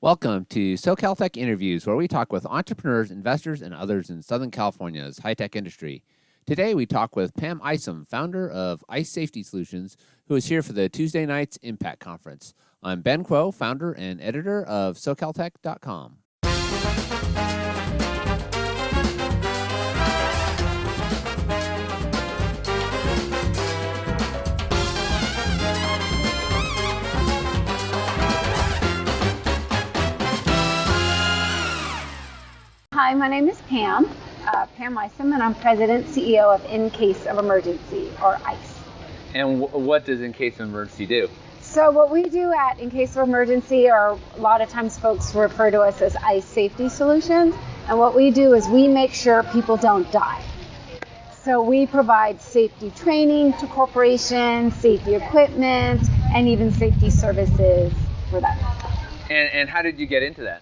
Welcome to SoCalTech Interviews, where we talk with entrepreneurs, investors, and others in Southern California's high-tech industry. Today, we talk with Pam Isom, founder of ICE Safety Solutions, who is here for the Tuesday night's Impact Conference. I'm Ben Kuo, founder and editor of SoCalTech.com. Hi, my name is Pam Isom, and I'm President CEO of In Case of Emergency, or ICE. And what does In Case of Emergency do? So what we do at In Case of Emergency, or a lot of times folks refer to us as ICE Safety Solutions, and what we do is we make sure people don't die. So we provide safety training to corporations, safety equipment, and even safety services for them. And how did you get into that?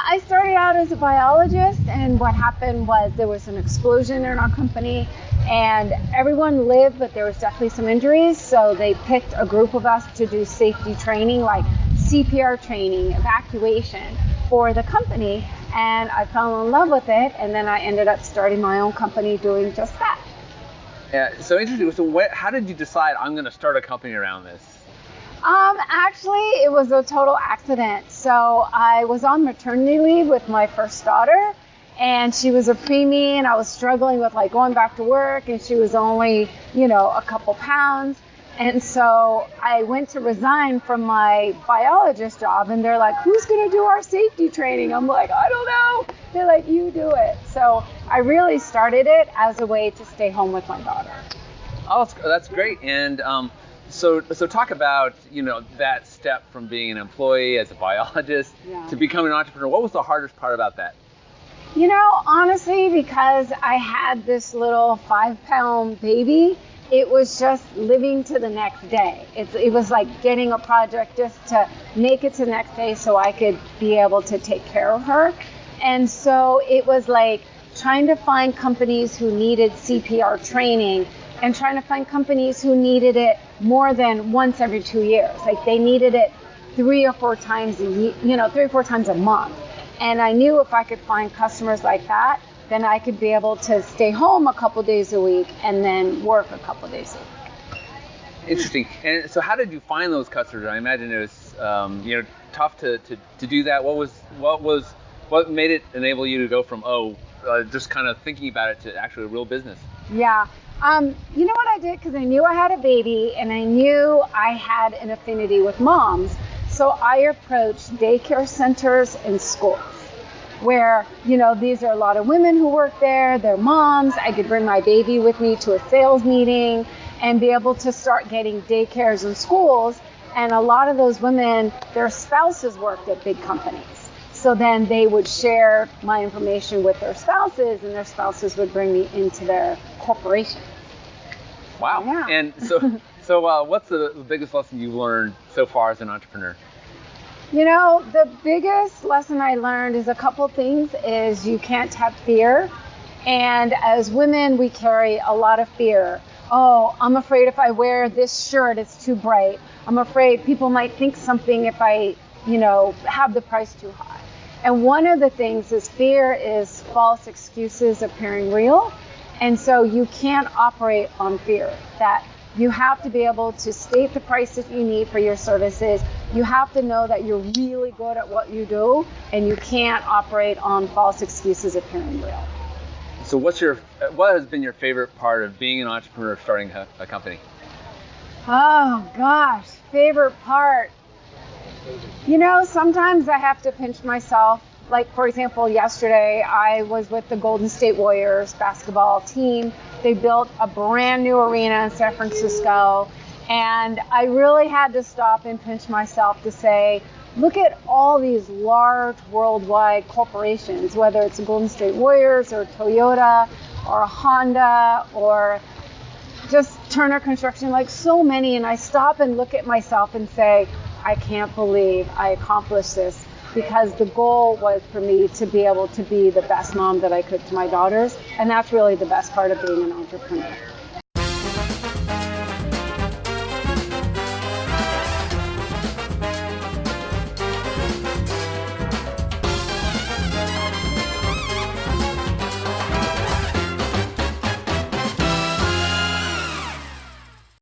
I started out as a biologist, and what happened was there was an explosion in our company, and everyone lived, but there was definitely some injuries, so they picked a group of us to do safety training, like CPR training, evacuation for the company, and I fell in love with it, and then I ended up starting my own company doing just that. Yeah, so interesting. So how did you decide I'm going to start a company around this? Actually, it was a total accident. So I was on maternity leave with my first daughter, and she was a preemie, and I was struggling with going back to work, and she was only, a couple pounds. And so I went to resign from my biologist job, and they're like, who's going to do our safety training? I'm like, I don't know. They're like, you do it. So I really started it as a way to stay home with my daughter. Oh, that's great. And So talk about, that step from being an employee as a biologist to becoming an entrepreneur. What was the hardest part about that? Honestly, because I had this little 5-pound baby, it was just living to the next day. It was like getting a project just to make it to the next day so I could be able to take care of her. And so it was like trying to find companies who needed CPR training and trying to find companies who needed it more than once every 2 years. Like they needed it 3 or 4 times a year, 3 or 4 times a month. And I knew if I could find customers like that, then I could be able to stay home a couple days a week and then work a couple days a week. Interesting. And so how did you find those customers? I imagine it was, tough to do that. What made it enable you to go from, just kind of thinking about it to actually a real business? Yeah. You know what I did? Because I knew I had a baby and I knew I had an affinity with moms. So I approached daycare centers and schools where, these are a lot of women who work there. They're moms. I could bring my baby with me to a sales meeting and be able to start getting daycares and schools. And a lot of those women, their spouses worked at big companies. So then they would share my information with their spouses, and their spouses would bring me into their corporation. Wow. Yeah. And so what's the biggest lesson you've learned so far as an entrepreneur? The biggest lesson I learned is a couple things is you can't have fear. And as women, we carry a lot of fear. Oh, I'm afraid if I wear this shirt, it's too bright. I'm afraid people might think something if I, have the price too high. And one of the things is fear is false excuses appearing real. And so you can't operate on fear. That you have to be able to state the price that you need for your services. You have to know that you're really good at what you do, and you can't operate on false excuses appearing real. So what has been your favorite part of being an entrepreneur starting a company? Oh gosh, favorite part. Sometimes I have to pinch myself. Like, for example, yesterday I was with the Golden State Warriors basketball team. They built a brand new arena in San Francisco. And I really had to stop and pinch myself to say, look at all these large worldwide corporations, whether it's the Golden State Warriors or Toyota or Honda or just Turner Construction, like so many. And I stop and look at myself and say, I can't believe I accomplished this, because the goal was for me to be able to be the best mom that I could to my daughters. And that's really the best part of being an entrepreneur.